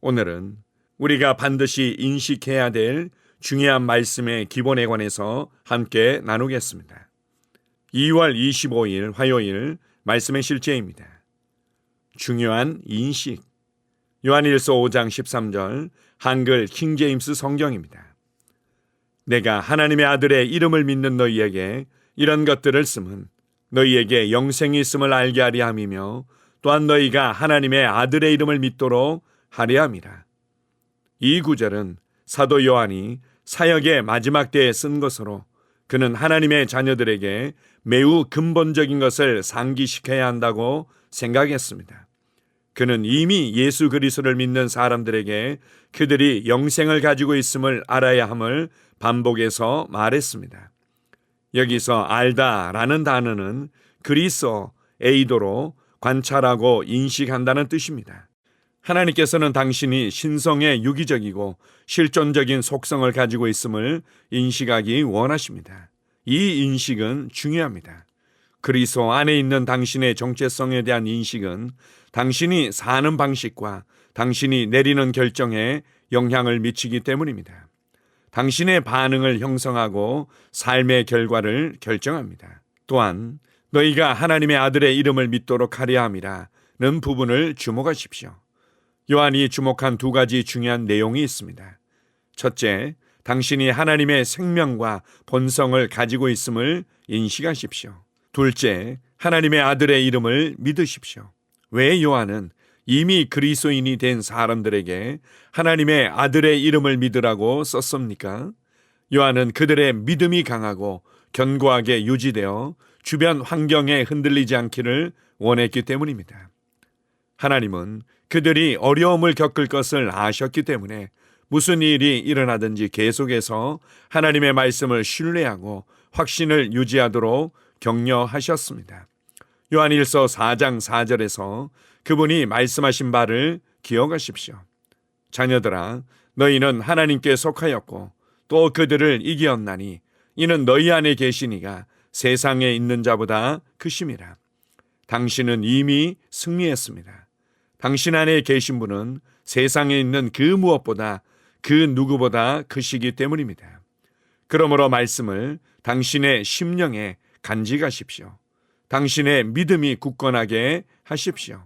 오늘은 우리가 반드시 인식해야 될 중요한 말씀의 기본에 관해서 함께 나누겠습니다. 2월 25일 화요일 말씀의 실제입니다. 중요한 인식. 요한일서 5장 13절 한글 킹제임스 성경입니다. 내가 하나님의 아들의 이름을 믿는 너희에게 이런 것들을 쓰면 너희에게 영생이 있음을 알게 하려 함이며 또한 너희가 하나님의 아들의 이름을 믿도록 하려 함이라. 이 구절은 사도 요한이 사역의 마지막 때에 쓴 것으로 그는 하나님의 자녀들에게 매우 근본적인 것을 상기시켜야 한다고 생각했습니다. 그는 이미 예수 그리스도를 믿는 사람들에게 그들이 영생을 가지고 있음을 알아야 함을 반복해서 말했습니다. 여기서 알다라는 단어는 그리스어 에이도로 관찰하고 인식한다는 뜻입니다. 하나님께서는 당신이 신성의 유기적이고 실존적인 속성을 가지고 있음을 인식하기 원하십니다. 이 인식은 중요합니다. 그리스도 안에 있는 당신의 정체성에 대한 인식은 당신이 사는 방식과 당신이 내리는 결정에 영향을 미치기 때문입니다. 당신의 반응을 형성하고 삶의 결과를 결정합니다. 또한 너희가 하나님의 아들의 이름을 믿도록 하려 함이라는 부분을 주목하십시오. 요한이 주목한 두 가지 중요한 내용이 있습니다. 첫째, 당신이 하나님의 생명과 본성을 가지고 있음을 인식하십시오. 둘째, 하나님의 아들의 이름을 믿으십시오. 왜 요한은 이미 그리스도인이 된 사람들에게 하나님의 아들의 이름을 믿으라고 썼습니까? 요한은 그들의 믿음이 강하고 견고하게 유지되어 주변 환경에 흔들리지 않기를 원했기 때문입니다. 하나님은 그들이 어려움을 겪을 것을 아셨기 때문에 무슨 일이 일어나든지 계속해서 하나님의 말씀을 신뢰하고 확신을 유지하도록 격려하셨습니다. 요한일서 4장 4절에서 그분이 말씀하신 바를 기억하십시오. 자녀들아, 너희는 하나님께 속하였고 또 그들을 이기었나니 이는 너희 안에 계시니가 세상에 있는 자보다 크심이라. 당신은 이미 승리했습니다. 당신 안에 계신 분은 세상에 있는 그 무엇보다 그 누구보다 크시기 때문입니다. 그러므로 말씀을 당신의 심령에 간직하십시오. 당신의 믿음이 굳건하게 하십시오.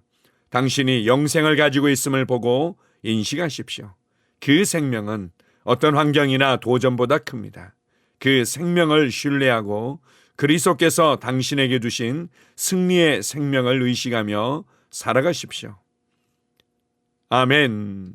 당신이 영생을 가지고 있음을 보고 인식하십시오. 그 생명은 어떤 환경이나 도전보다 큽니다. 그 생명을 신뢰하고 그리스도께서 당신에게 주신 승리의 생명을 의식하며 살아가십시오. 아멘.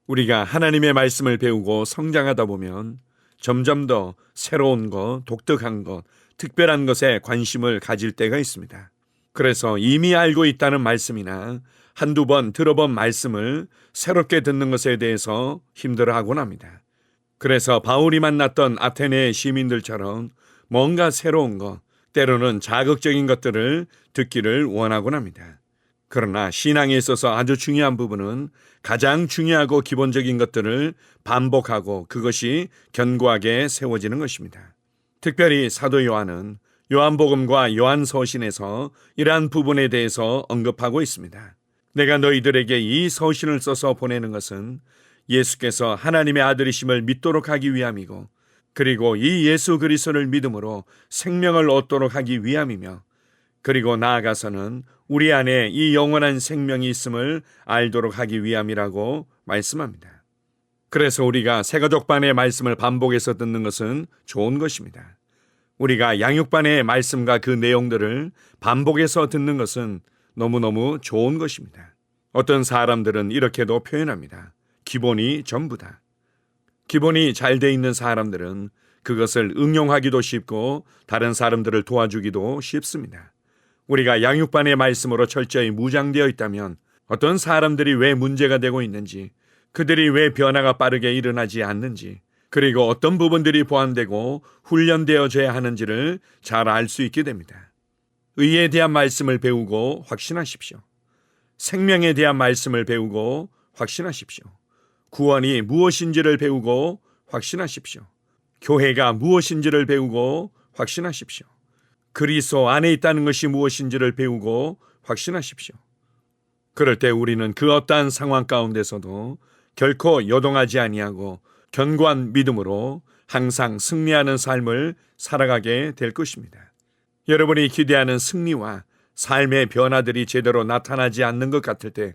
우리가 하나님의 말씀을 배우고 성장하다 보면 점점 더 새로운 것, 독특한 것, 특별한 것에 관심을 가질 때가 있습니다. 그래서 이미 알고 있다는 말씀이나 한두 번 들어본 말씀을 새롭게 듣는 것에 대해서 힘들어하곤 합니다. 그래서 바울이 만났던 아테네 시민들처럼 뭔가 새로운 것, 때로는 자극적인 것들을 듣기를 원하곤 합니다. 그러나 신앙에 있어서 아주 중요한 부분은 가장 중요하고 기본적인 것들을 반복하고 그것이 견고하게 세워지는 것입니다. 특별히 사도 요한은 요한복음과 요한서신에서 이러한 부분에 대해서 언급하고 있습니다. 내가 너희들에게 이 서신을 써서 보내는 것은 예수께서 하나님의 아들이심을 믿도록 하기 위함이고 그리고 이 예수 그리스도를 믿음으로 생명을 얻도록 하기 위함이며 그리고 나아가서는 우리 안에 이 영원한 생명이 있음을 알도록 하기 위함이라고 말씀합니다. 그래서 우리가 새가족반의 말씀을 반복해서 듣는 것은 좋은 것입니다. 우리가 양육반의 말씀과 그 내용들을 반복해서 듣는 것은 너무너무 좋은 것입니다. 어떤 사람들은 이렇게도 표현합니다. 기본이 전부다. 기본이 잘 돼 있는 사람들은 그것을 응용하기도 쉽고 다른 사람들을 도와주기도 쉽습니다. 우리가 양육반의 말씀으로 철저히 무장되어 있다면 어떤 사람들이 왜 문제가 되고 있는지, 그들이 왜 변화가 빠르게 일어나지 않는지, 그리고 어떤 부분들이 보완되고 훈련되어져야 하는지를 잘 알 수 있게 됩니다. 의에 대한 말씀을 배우고 확신하십시오. 생명에 대한 말씀을 배우고 확신하십시오. 구원이 무엇인지를 배우고 확신하십시오. 교회가 무엇인지를 배우고 확신하십시오. 그리스도 안에 있다는 것이 무엇인지를 배우고 확신하십시오. 그럴 때 우리는 그 어떠한 상황 가운데서도 결코 요동하지 아니하고 견고한 믿음으로 항상 승리하는 삶을 살아가게 될 것입니다. 여러분이 기대하는 승리와 삶의 변화들이 제대로 나타나지 않는 것 같을 때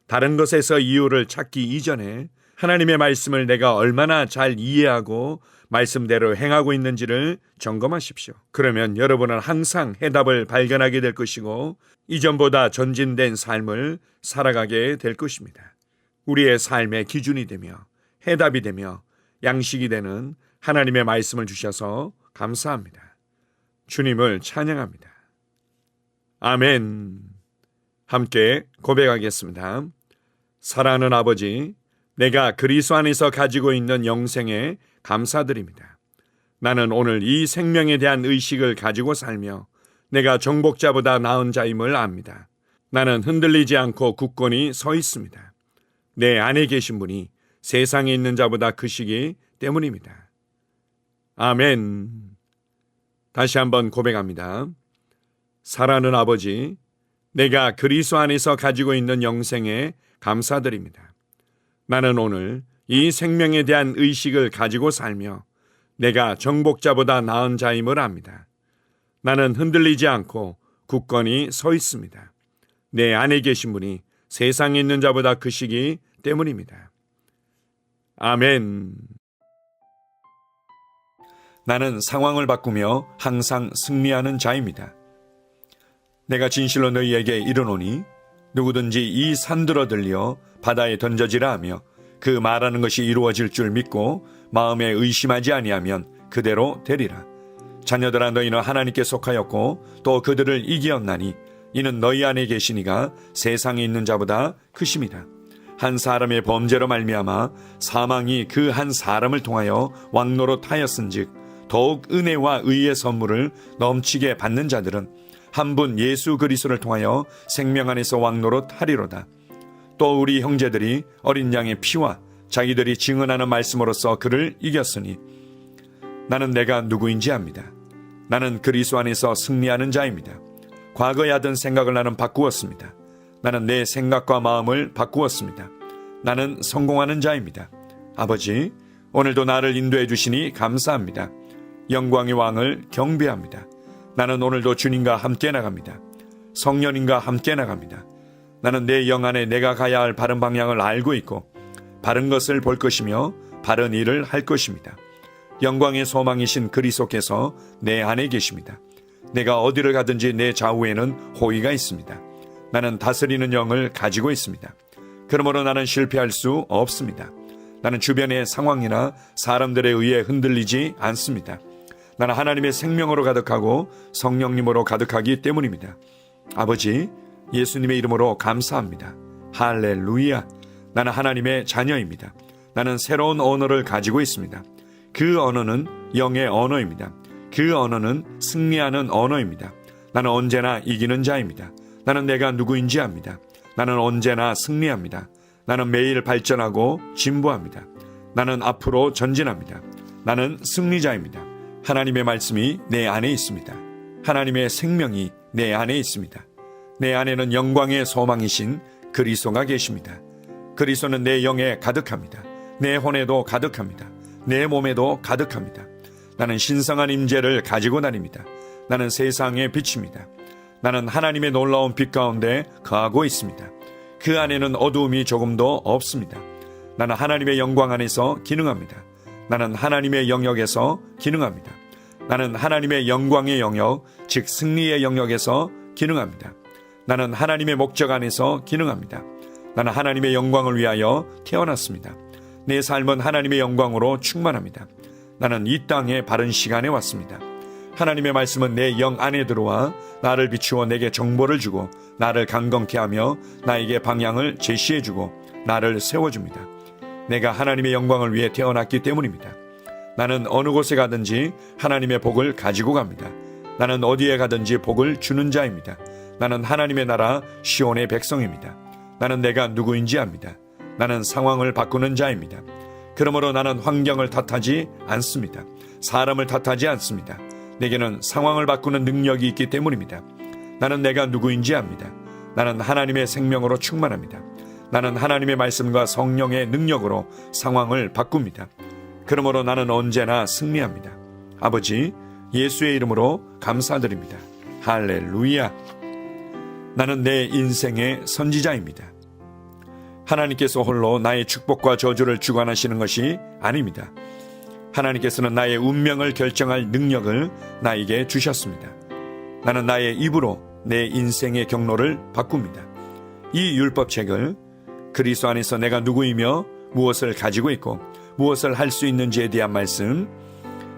다른 것에서 이유를 찾기 이전에 하나님의 말씀을 내가 얼마나 잘 이해하고 말씀대로 행하고 있는지를 점검하십시오. 그러면 여러분은 항상 해답을 발견하게 될 것이고 이전보다 전진된 삶을 살아가게 될 것입니다. 우리의 삶의 기준이 되며 해답이 되며 양식이 되는 하나님의 말씀을 주셔서 감사합니다. 주님을 찬양합니다. 아멘. 함께 고백하겠습니다. 사랑하는 아버지, 내가 그리스도 안에서 가지고 있는 영생에 감사드립니다. 나는 오늘 이 생명에 대한 의식을 가지고 살며 내가 정복자보다 나은 자임을 압니다. 나는 흔들리지 않고 굳건히 서 있습니다. 내 안에 계신 분이 세상에 있는 자보다 크시기 때문입니다. 아멘. 다시 한번 고백합니다. 사랑하는 아버지, 내가 그리스도 안에서 가지고 있는 영생에 감사드립니다. 나는 오늘 이 생명에 대한 의식을 가지고 살며 내가 정복자보다 나은 자임을 압니다. 나는 흔들리지 않고 굳건히 서 있습니다. 내 안에 계신 분이 세상에 있는 자보다 크시기 때문입니다. 아멘. 나는 상황을 바꾸며 항상 승리하는 자입니다. 내가 진실로 너희에게 이르노니 누구든지 이 산들어 들려 바다에 던져지라 하며 그 말하는 것이 이루어질 줄 믿고 마음에 의심하지 아니하면 그대로 되리라. 자녀들아, 너희는 하나님께 속하였고 또 그들을 이기었나니 이는 너희 안에 계시니가 세상에 있는 자보다 크심이라. 한 사람의 범죄로 말미암아 사망이 그 한 사람을 통하여 왕노릇하였은즉 더욱 은혜와 의의 선물을 넘치게 받는 자들은 한 분 예수 그리스도를 통하여 생명 안에서 왕노릇하리로다. 또 우리 형제들이 어린 양의 피와 자기들이 증언하는 말씀으로써 그를 이겼으니 나는 내가 누구인지 압니다. 나는 그리스도 안에서 승리하는 자입니다. 과거에 하던 생각을 나는 바꾸었습니다. 나는 내 생각과 마음을 바꾸었습니다. 나는 성공하는 자입니다. 아버지, 오늘도 나를 인도해 주시니 감사합니다. 영광의 왕을 경배합니다. 나는 오늘도 주님과 함께 나갑니다. 성령님과 함께 나갑니다. 나는 내 영 안에 내가 가야 할 바른 방향을 알고 있고 바른 것을 볼 것이며 바른 일을 할 것입니다. 영광의 소망이신 그리스도께서 내 안에 계십니다. 내가 어디를 가든지 내 좌우에는 호의가 있습니다. 나는 다스리는 영을 가지고 있습니다. 그러므로 나는 실패할 수 없습니다. 나는 주변의 상황이나 사람들에 의해 흔들리지 않습니다. 나는 하나님의 생명으로 가득하고 성령님으로 가득하기 때문입니다. 아버지, 예수님의 이름으로 감사합니다. 할렐루야. 나는 하나님의 자녀입니다. 나는 새로운 언어를 가지고 있습니다. 그 언어는 영의 언어입니다. 그 언어는 승리하는 언어입니다. 나는 언제나 이기는 자입니다. 나는 내가 누구인지 압니다. 나는 언제나 승리합니다. 나는 매일 발전하고 진보합니다. 나는 앞으로 전진합니다. 나는 승리자입니다. 하나님의 말씀이 내 안에 있습니다. 하나님의 생명이 내 안에 있습니다. 내 안에는 영광의 소망이신 그리스도가 계십니다. 그리스도는 내 영에 가득합니다. 내 혼에도 가득합니다. 내 몸에도 가득합니다. 나는 신성한 임재를 가지고 다닙니다. 나는 세상의 빛입니다. 나는 하나님의 놀라운 빛 가운데 거하고 있습니다. 그 안에는 어두움이 조금도 없습니다. 나는 하나님의 영광 안에서 기능합니다. 나는 하나님의 영역에서 기능합니다. 나는 하나님의 영광의 영역, 즉 승리의 영역에서 기능합니다. 나는 하나님의 목적 안에서 기능합니다. 나는 하나님의 영광을 위하여 태어났습니다. 내 삶은 하나님의 영광으로 충만합니다. 나는 이 땅에 바른 시간에 왔습니다. 하나님의 말씀은 내 영 안에 들어와 나를 비추어 내게 정보를 주고 나를 강건케 하며 나에게 방향을 제시해 주고 나를 세워줍니다. 내가 하나님의 영광을 위해 태어났기 때문입니다. 나는 어느 곳에 가든지 하나님의 복을 가지고 갑니다. 나는 어디에 가든지 복을 주는 자입니다. 나는 하나님의 나라 시온의 백성입니다. 나는 내가 누구인지 압니다. 나는 상황을 바꾸는 자입니다. 그러므로 나는 환경을 탓하지 않습니다. 사람을 탓하지 않습니다. 내게는 상황을 바꾸는 능력이 있기 때문입니다. 나는 내가 누구인지 압니다. 나는 하나님의 생명으로 충만합니다. 나는 하나님의 말씀과 성령의 능력으로 상황을 바꿉니다. 그러므로 나는 언제나 승리합니다. 아버지, 예수의 이름으로 감사드립니다. 할렐루야. 나는 내 인생의 선지자입니다. 하나님께서 홀로 나의 축복과 저주를 주관하시는 것이 아닙니다. 하나님께서는 나의 운명을 결정할 능력을 나에게 주셨습니다. 나는 나의 입으로 내 인생의 경로를 바꿉니다. 이 율법책을 그리스도 안에서 내가 누구이며 무엇을 가지고 있고 무엇을 할 수 있는지에 대한 말씀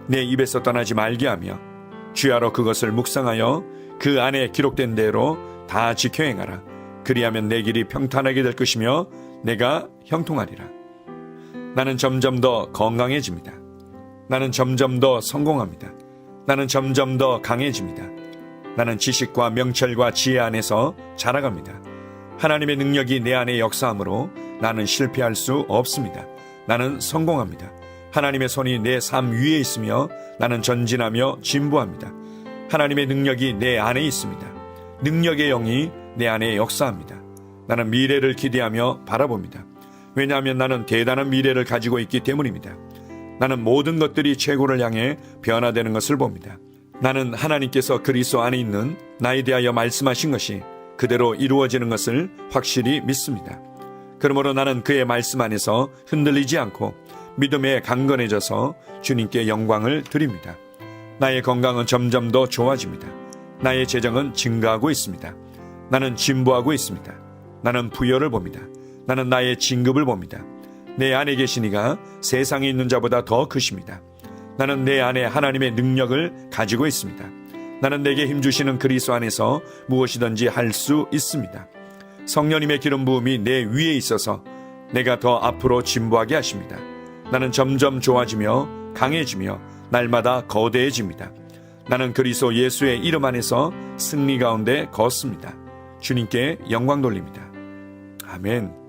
내 입에서 떠나지 말게 하며 주야로 그것을 묵상하여 그 안에 기록된 대로 다 지켜 행하라. 그리하면 내 길이 평탄하게 될 것이며 내가 형통하리라. 나는 점점 더 건강해집니다. 나는 점점 더 성공합니다. 나는 점점 더 강해집니다. 나는 지식과 명철과 지혜 안에서 자라갑니다. 하나님의 능력이 내 안에 역사하므로 나는 실패할 수 없습니다. 나는 성공합니다. 하나님의 손이 내 삶 위에 있으며 나는 전진하며 진보합니다. 하나님의 능력이 내 안에 있습니다. 능력의 영이 내 안에 역사합니다. 나는 미래를 기대하며 바라봅니다. 왜냐하면 나는 대단한 미래를 가지고 있기 때문입니다. 나는 모든 것들이 최고를 향해 변화되는 것을 봅니다. 나는 하나님께서 그리스도 안에 있는 나에 대하여 말씀하신 것이 그대로 이루어지는 것을 확실히 믿습니다. 그러므로 나는 그의 말씀 안에서 흔들리지 않고 믿음에 강건해져서 주님께 영광을 드립니다. 나의 건강은 점점 더 좋아집니다. 나의 재정은 증가하고 있습니다. 나는 진보하고 있습니다. 나는 부여를 봅니다. 나는 나의 진급을 봅니다. 내 안에 계신 이가 세상에 있는 자보다 더 크십니다. 나는 내 안에 하나님의 능력을 가지고 있습니다. 나는 내게 힘주시는 그리스도 안에서 무엇이든지 할 수 있습니다. 성령님의 기름 부음이 내 위에 있어서 내가 더 앞으로 진보하게 하십니다. 나는 점점 좋아지며 강해지며 날마다 거대해집니다. 나는 그리스도 예수의 이름 안에서 승리 가운데 걷습니다. 주님께 영광 돌립니다. 아멘.